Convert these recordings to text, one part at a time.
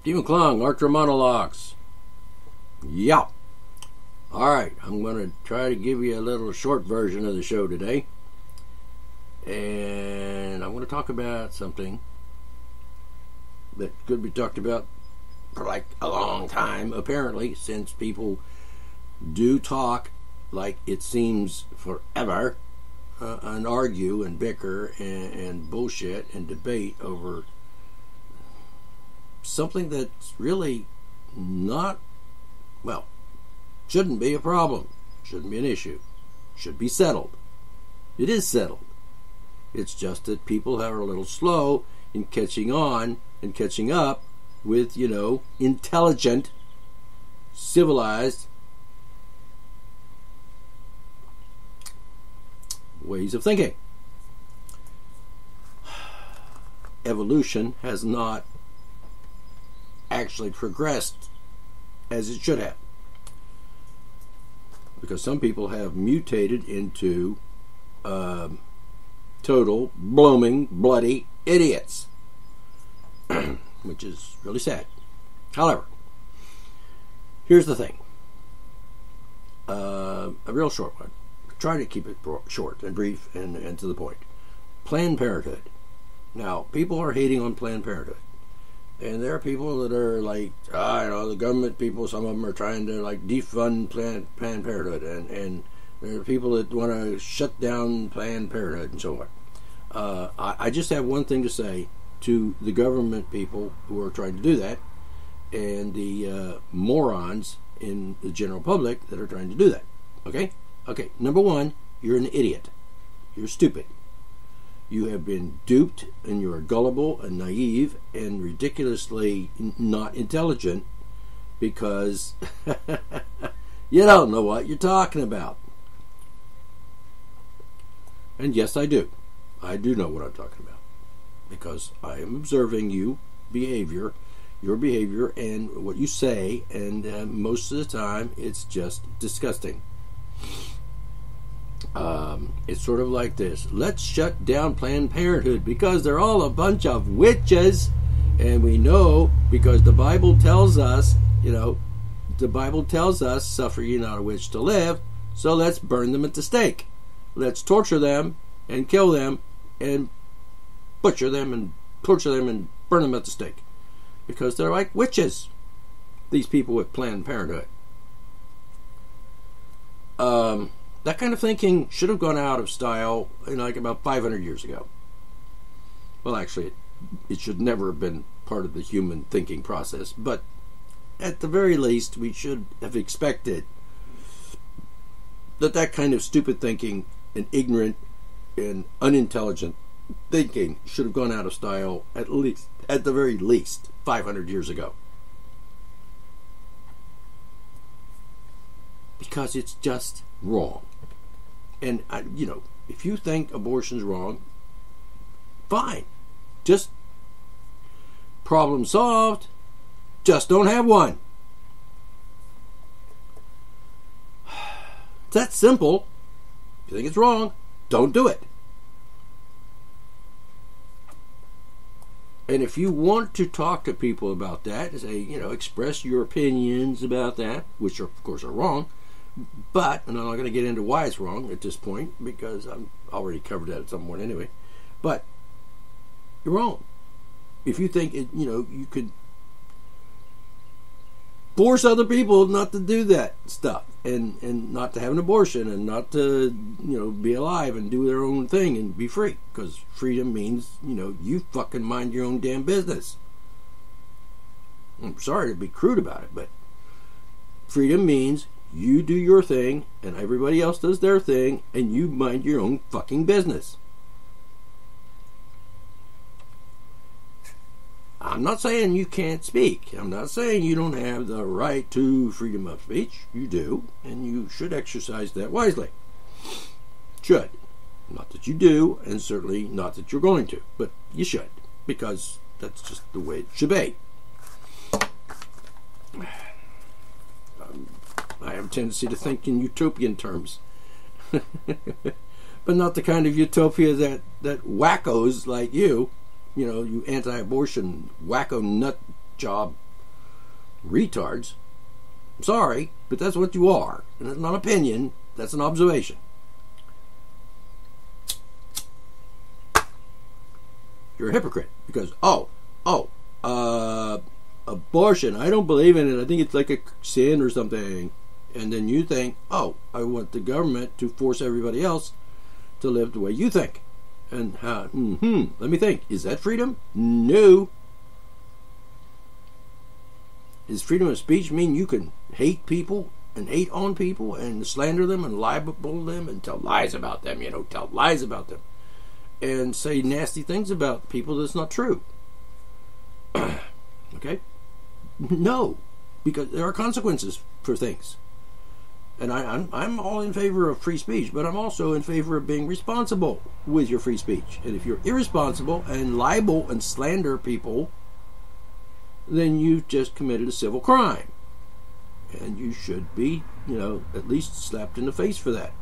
Stephen Klung, Archer Monologues. Yeah. Alright, I'm going to try to give you a little short version of the show today. And I'm going to talk about something that could be talked about for like a long time, apparently, since people do talk like it seems forever and argue and bicker and bullshit and debate over something that's really not, well, shouldn't be a problem, shouldn't be an issue, should be settled. It is settled. It's just that people are a little slow in catching on and catching up with, intelligent, civilized ways of thinking. Evolution has not actually progressed as it should have, because some people have mutated into total, blooming, bloody idiots, which is really sad. However, here's the thing. A real short one. Try to keep it short and brief and to the point. Planned Parenthood. Now, people are hating on Planned Parenthood. And there are people that are like, the government people, some of them are trying to like defund Planned Parenthood. And there are people that want to shut down Planned Parenthood and so on. I just have one thing to say to the government people who are trying to do that, and the morons in the general public that are trying to do that. Okay? Okay, number one, you're an idiot. You're stupid. You have been duped, and you are gullible and naive and ridiculously not intelligent because you don't know what you're talking about. And yes, I do. I do know what I'm talking about, because I am observing your behavior, and what you say, and most of the time it's just disgusting. It's sort of like this: let's shut down Planned Parenthood because they're all a bunch of witches, and we know because the Bible tells us, suffer ye not a witch to live, so let's burn them at the stake. Let's torture them and kill them and butcher them and torture them and burn them at the stake, because they're like witches, these people with Planned Parenthood. That kind of thinking should have gone out of style like about 500 years ago. Well, actually, it should never have been part of the human thinking process, but at the very least, we should have expected that kind of stupid thinking and ignorant and unintelligent thinking should have gone out of style at the very least 500 years ago. Because it's just wrong. And, if you think abortion's wrong, fine. Just problem solved. Just don't have one. It's that simple. If you think it's wrong, don't do it. And if you want to talk to people about that, say, express your opinions about that, which are, of course, are wrong, but, and I'm not going to get into why it's wrong at this point, because I've already covered that at some point anyway, but you're wrong. If you think, you could force other people not to do that stuff, and not to have an abortion, and not to, be alive and do their own thing and be free, because freedom means, you fucking mind your own damn business. I'm sorry to be crude about it, but freedom means you do your thing, and everybody else does their thing, and you mind your own fucking business. I'm not saying you can't speak. I'm not saying you don't have the right to freedom of speech. You do, and you should exercise that wisely. Should. Not that you do, and certainly not that you're going to, but you should, because that's just the way it should be. I have a tendency to think in utopian terms. But not the kind of utopia that wackos like you anti-abortion wacko nut job retards. I'm sorry, but that's what you are. And it's not an opinion, that's an observation. You're a hypocrite because, abortion, I don't believe in it. I think it's like a sin or something. And then you think, I want the government to force everybody else to live the way you think. And let me think. Is that freedom? No. Does freedom of speech mean you can hate people and hate on people and slander them and libel them and tell lies about them, and say nasty things about people that's not true? Okay? No, because there are consequences for things. And I'm all in favor of free speech, but I'm also in favor of being responsible with your free speech. And if you're irresponsible and libel and slander people, then you've just committed a civil crime. And you should be, at least slapped in the face for that.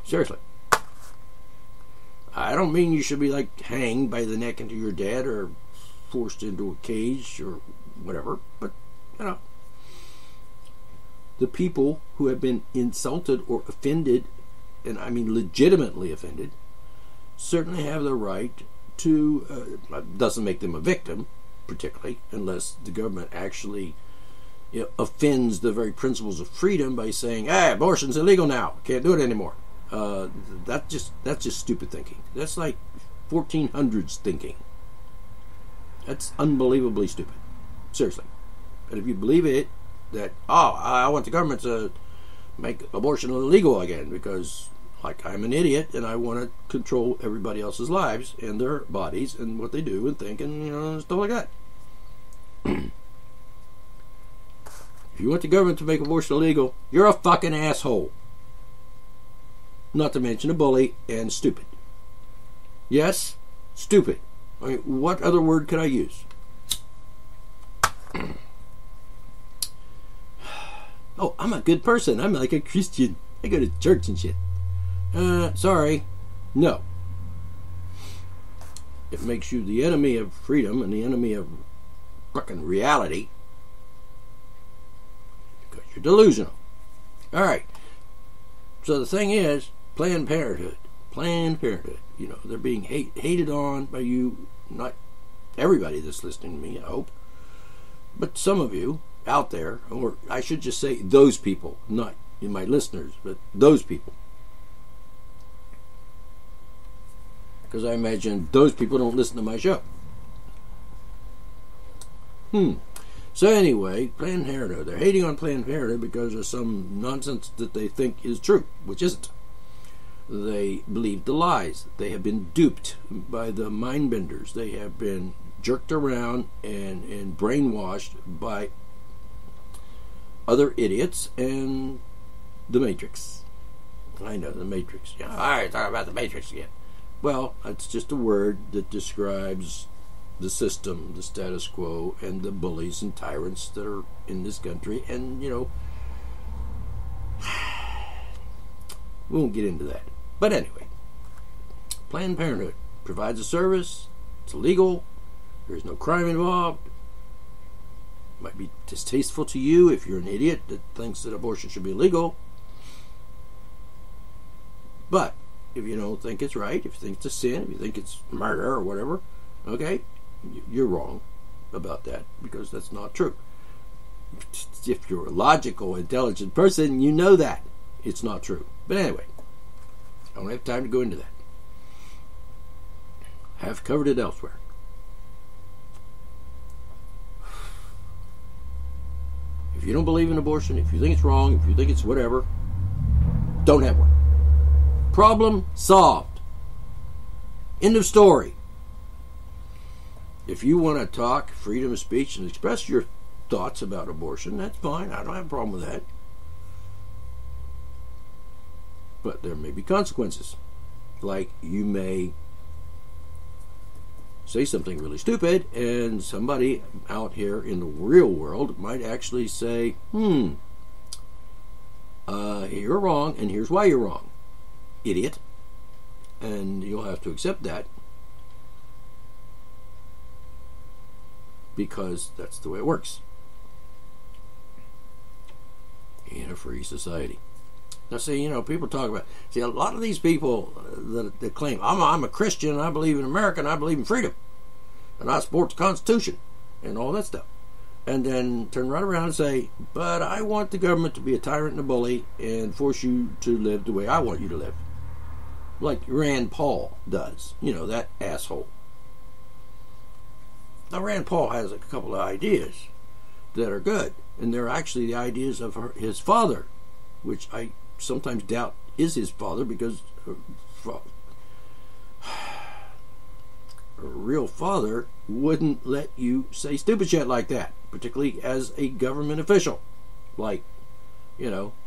Seriously. I don't mean you should be hanged by the neck into your dead or forced into a cage or whatever, but the people who have been insulted or offended, and I mean legitimately offended, certainly have the right to, doesn't make them a victim particularly, unless the government actually offends the very principles of freedom by saying, hey, abortion's illegal now, can't do it anymore. That's just stupid thinking. That's like 1400s thinking. That's unbelievably stupid. Seriously. And if you believe it, that, I want the government to make abortion illegal again because, I'm an idiot and I want to control everybody else's lives and their bodies and what they do and think and, stuff like that. If you want the government to make abortion illegal, you're a fucking asshole. Not to mention a bully and stupid. Yes, stupid. I mean, what other word could I use? I'm a good person. I'm like a Christian. I go to church and shit. Sorry. No. It makes you the enemy of freedom and the enemy of fucking reality. Because you're delusional. Alright. So the thing is, Planned Parenthood. They're being hated on by you, not everybody that's listening to me, I hope, but some of you out there, or I should just say those people, not my listeners, but those people. Because I imagine those people don't listen to my show. So anyway, Planned Parenthood. They're hating on Planned Parenthood because of some nonsense that they think is true, which isn't. They believe the lies. They have been duped by the mind benders. They have been jerked around and brainwashed by other idiots and the Matrix. I know, the Matrix. All right, talk about the Matrix again. Well, it's just a word that describes the system, the status quo, and the bullies and tyrants that are in this country. And, we won't get into that. But anyway, Planned Parenthood provides a service. It's legal. There's no crime involved. It might be distasteful to you if you're an idiot that thinks that abortion should be legal. But if you don't think it's right, if you think it's a sin, if you think it's murder or whatever, okay, you're wrong about that because that's not true. If you're a logical, intelligent person, you know that it's not true. But anyway, I don't have time to go into that. I have covered it elsewhere. If you don't believe in abortion, if you think it's wrong, if you think it's whatever, don't have one. Problem solved. End of story. If you want to talk freedom of speech and express your thoughts about abortion, that's fine. I don't have a problem with that. But there may be consequences. Like you may say something really stupid and somebody out here in the real world might actually say, you're wrong and here's why you're wrong, idiot. And you'll have to accept that because that's the way it works in a free society. Now, see, people talk about, a lot of these people that claim, I'm a Christian, I believe in America, and I believe in freedom, and I support the Constitution, and all that stuff. And then turn right around and say, but I want the government to be a tyrant and a bully and force you to live the way I want you to live. Like Rand Paul does, that asshole. Now, Rand Paul has a couple of ideas that are good, and they're actually the ideas of his father, which I sometimes doubt is his father, because a real father wouldn't let you say stupid shit like that, particularly as a government official, like,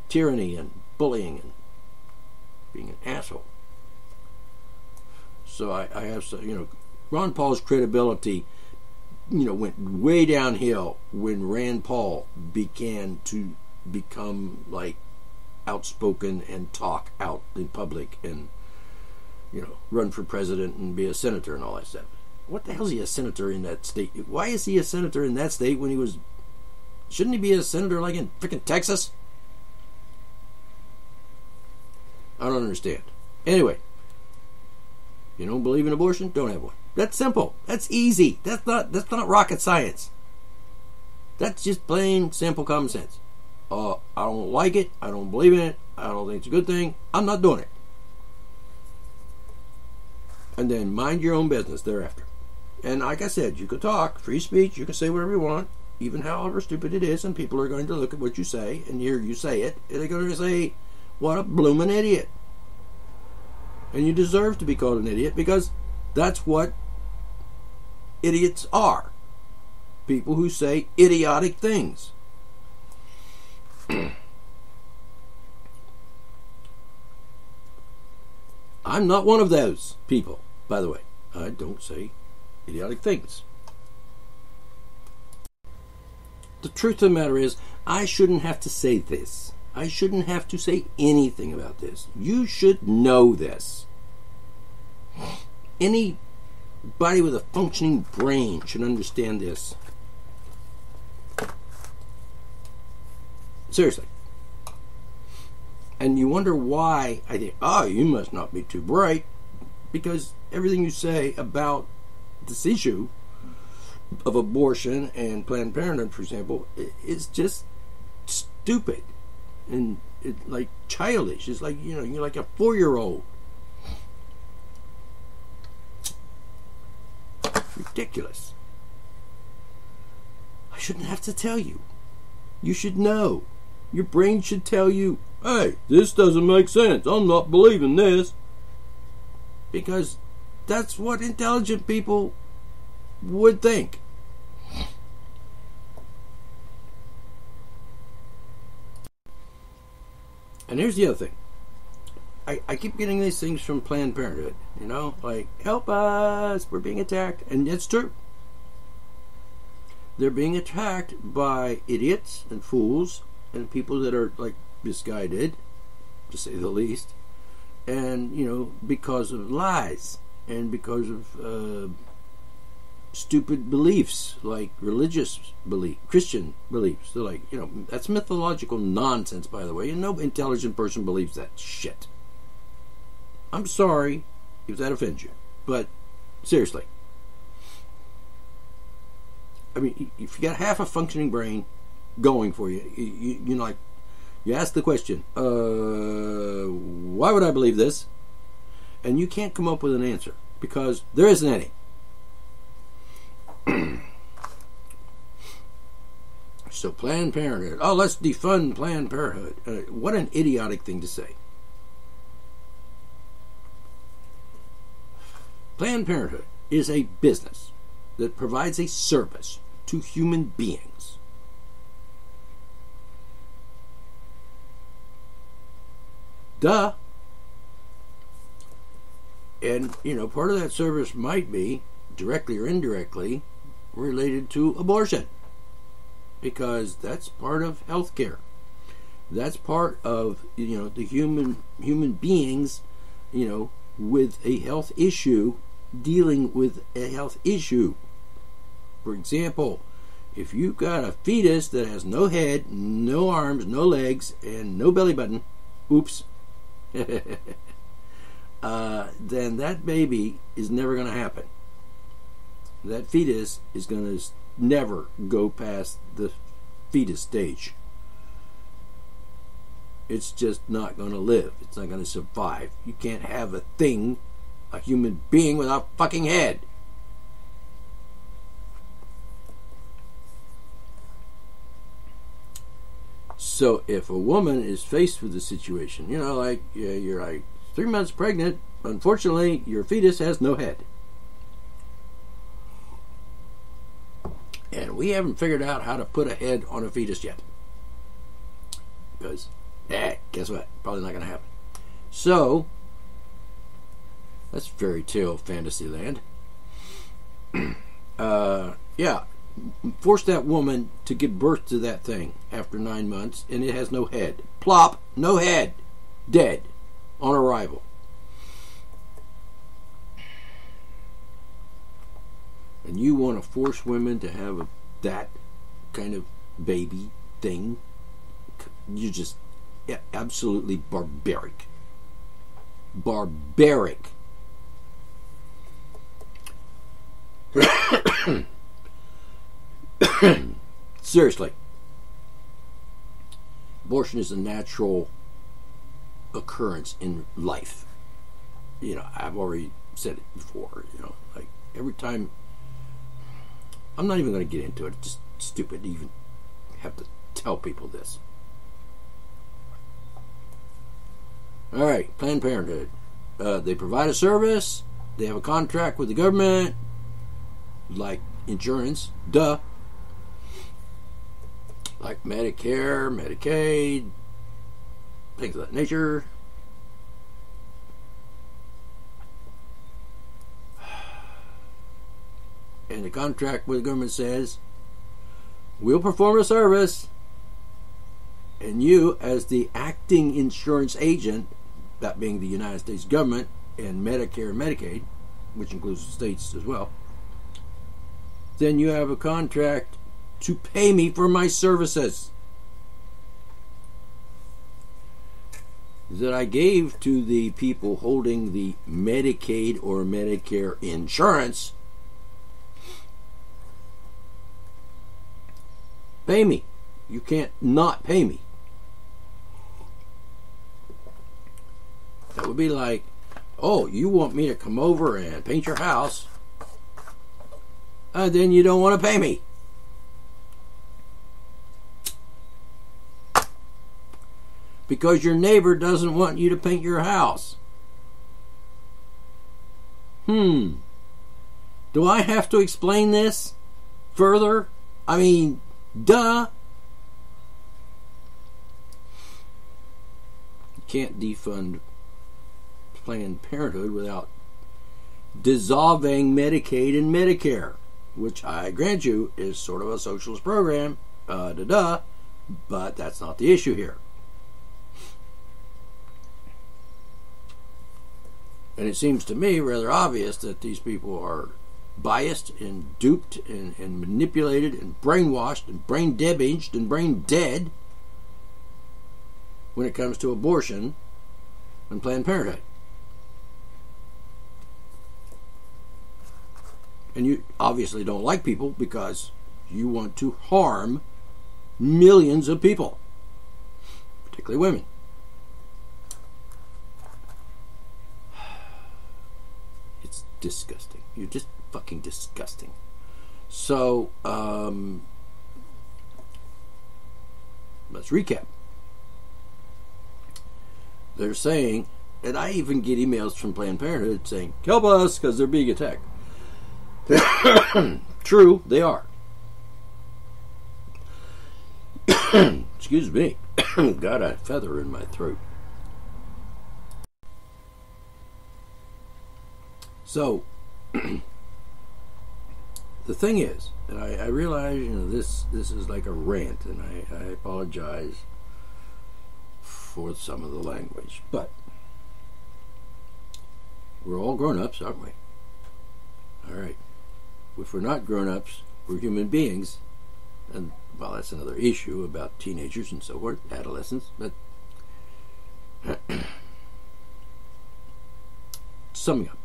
tyranny and bullying and being an asshole. So I have, Ron Paul's credibility, went way downhill when Rand Paul began to become like outspoken and talk out in public and run for president and be a senator and all that stuff. What the hell is he a senator in that state? Why is he a senator in that state when shouldn't he be a senator like in freaking Texas? I don't understand. Anyway, you don't believe in abortion? Don't have one. That's simple. That's easy. That's not rocket science. That's just plain simple common sense. I don't like it. I don't believe in it. I don't think it's a good thing. I'm not doing it. And then mind your own business thereafter. And like I said, you could talk, free speech, you can say whatever you want, even however stupid it is, and people are going to look at what you say and hear you say it, and they're going to say, what a bloomin' idiot. And you deserve to be called an idiot, because that's what idiots are. People who say idiotic things. I'm not one of those people, by the way. I don't say idiotic things. The truth of the matter is, I shouldn't have to say this. I shouldn't have to say anything about this. You should know this. Anybody with a functioning brain should understand this. Seriously. And you wonder why I think, you must not be too bright, because everything you say about this issue of abortion and Planned Parenthood, for example, is just stupid and like childish. It's like, you're like a 4-year-old. It's ridiculous. I shouldn't have to tell you. You should know. Your brain should tell you, hey, this doesn't make sense. I'm not believing this. Because that's what intelligent people would think. And here's the other thing. I keep getting these things from Planned Parenthood. Like, help us, we're being attacked. And it's true. They're being attacked by idiots and fools and people that are like misguided, to say the least. And, because of lies and because of stupid beliefs, like religious belief, Christian beliefs. They're like, that's mythological nonsense, by the way, and no intelligent person believes that shit. I'm sorry if that offends you, but seriously. I mean, if you got half a functioning brain going for you, you ask the question, why would I believe this? And you can't come up with an answer, because there isn't any. So Planned Parenthood. Let's defund Planned Parenthood. What an idiotic thing to say. Planned Parenthood is a business that provides a service to human beings. Duh. And, part of that service might be, directly or indirectly, related to abortion. Because that's part of healthcare. That's part of, the human beings, with a health issue, dealing with a health issue. For example, if you've got a fetus that has no head, no arms, no legs, and no belly button, oops, then that baby is never going to happen. That fetus is going to never go past the fetus stage. It's just not going to live. It's not going to survive. You can't have a thing, a human being, without a fucking head. So if a woman is faced with a situation, like you're like 3 months pregnant, unfortunately your fetus has no head. And we haven't figured out how to put a head on a fetus yet. Because, guess what? Probably not going to happen. So, that's fairy tale fantasy land. Yeah. Force that woman to give birth to that thing after 9 months, and it has no head. Plop, no head. Dead. On arrival. And you want to force women to have that kind of baby thing? You're just absolutely barbaric. Barbaric. Seriously. Abortion is a natural occurrence in life. I've already said it before, like every time. I'm not even going to get into it. It's just stupid to even have to tell people this. All right, Planned Parenthood. They provide a service. They have a contract with the government, like insurance. Duh. Like Medicare, Medicaid, things of that nature. And the contract with the government says, we'll perform a service, and you, as the acting insurance agent, that being the United States government, and Medicare and Medicaid, which includes the states as well, then you have a contract to pay me for my services that I gave to the people holding the Medicaid or Medicare insurance. Pay me. You can't not pay me. That would be like, oh, you want me to come over and paint your house, then you don't want to pay me. Because your neighbor doesn't want you to paint your house. Do I have to explain this further? I mean, duh. You can't defund Planned Parenthood without dissolving Medicaid and Medicare, which I grant you is sort of a socialist program, but that's not the issue here. And it seems to me rather obvious that these people are biased and duped and manipulated and brainwashed and brain damaged and brain dead when it comes to abortion and Planned Parenthood. And you obviously don't like people because you want to harm millions of people, particularly women. It's disgusting. You're just fucking disgusting. So, let's recap. They're saying, and I even get emails from Planned Parenthood saying, help us because they're being attacked. True, they are. Excuse me. Got a feather in my throat. So, the thing is, and I realize, this is like a rant, and I apologize for some of the language, but we're all grown-ups, aren't we? All right. If we're not grown-ups, we're human beings. And, well, that's another issue about teenagers and so forth, adolescents. But summing up,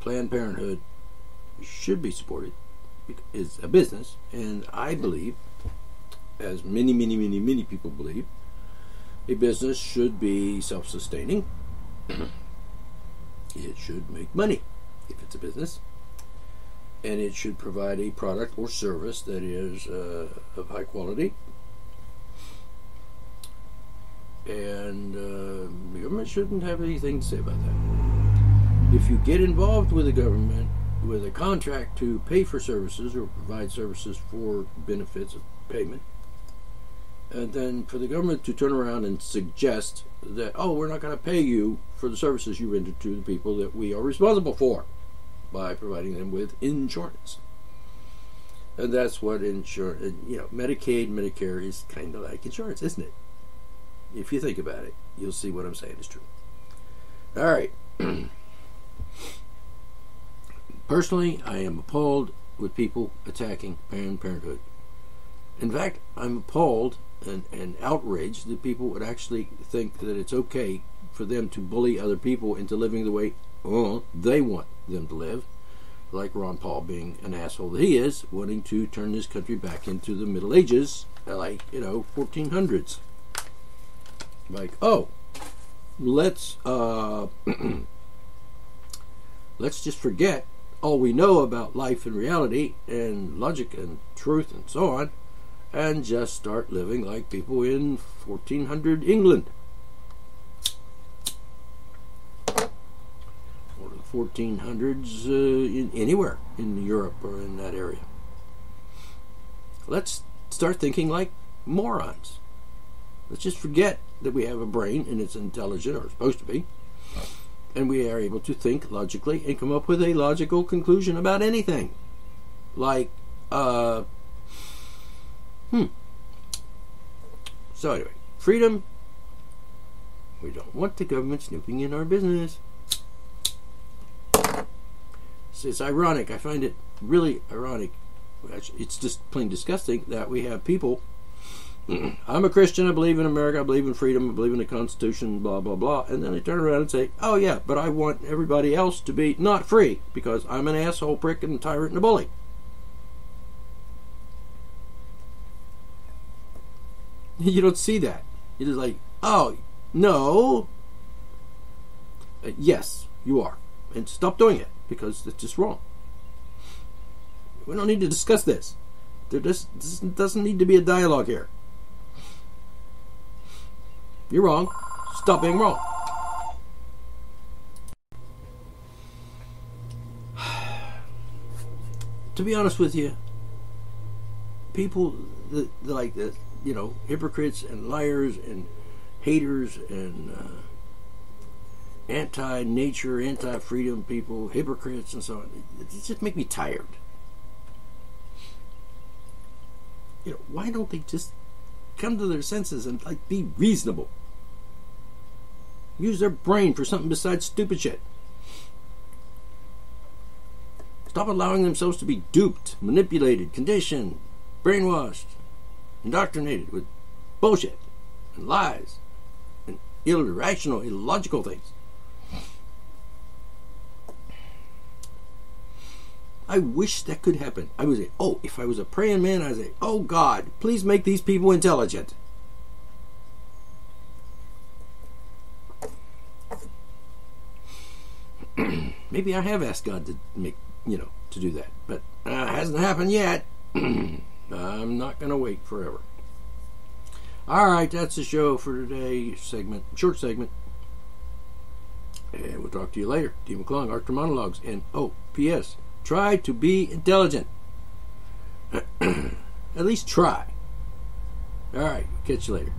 Planned Parenthood should be supported. It's a business, and I believe, as many people believe, a business should be self-sustaining. It should make money if it's a business, and it should provide a product or service that is of high quality. And the government shouldn't have anything to say about that. If you get involved with the government with a contract to pay for services or provide services for benefits of payment, and then for the government to turn around and suggest that, oh, we're not going to pay you for the services you rendered to the people that we are responsible for by providing them with insurance. And that's what insurance, Medicaid, Medicare is kind of like insurance, isn't it? If you think about it, you'll see what I'm saying is true. All right. Personally, I am appalled with people attacking Planned Parenthood. In fact, I'm appalled and outraged that people would actually think that it's okay for them to bully other people into living the way they want them to live, like Ron Paul being an asshole that he is, wanting to turn this country back into the Middle Ages, like, 1400s. Like, let's let's just forget all we know about life and reality and logic and truth and so on, and just start living like people in 1400 England or the 1400s anywhere in Europe or in that area. Let's start thinking like morons. Let's just forget that we have a brain and it's intelligent, or supposed to be, and we are able to think logically and come up with a logical conclusion about anything. Like, So anyway, freedom. We don't want the government snooping in our business. It's ironic. I find it really ironic. Actually, it's just plain disgusting that we have people. I'm a Christian, I believe in America, I believe in freedom, I believe in the Constitution, blah, blah, blah. And then they turn around and say, oh yeah, but I want everybody else to be not free because I'm an asshole, prick, and a tyrant and a bully. You don't see that. You're just like, oh, no. Yes, you are. And stop doing it because it's just wrong. We don't need to discuss this. This doesn't need to be a dialogue here. You're wrong. Stop being wrong. To be honest with you, people that like that, hypocrites and liars and haters and anti-nature, anti-freedom people, hypocrites and so on, it just make me tired. Why don't they just come to their senses and be reasonable? Use their brain for something besides stupid shit. Stop allowing themselves to be duped, manipulated, conditioned, brainwashed, indoctrinated with bullshit and lies and irrational, illogical things. I wish that could happen. I would say, if I was a praying man, I'd say, oh God, please make these people intelligent. Maybe I have asked God to make, to do that, but it hasn't happened yet. I'm not going to wait forever. All right, that's the show for today. Short segment. And we'll talk to you later. D. McClung, Arthur Monologues. And, P.S. Try to be intelligent. At least try. All right, catch you later.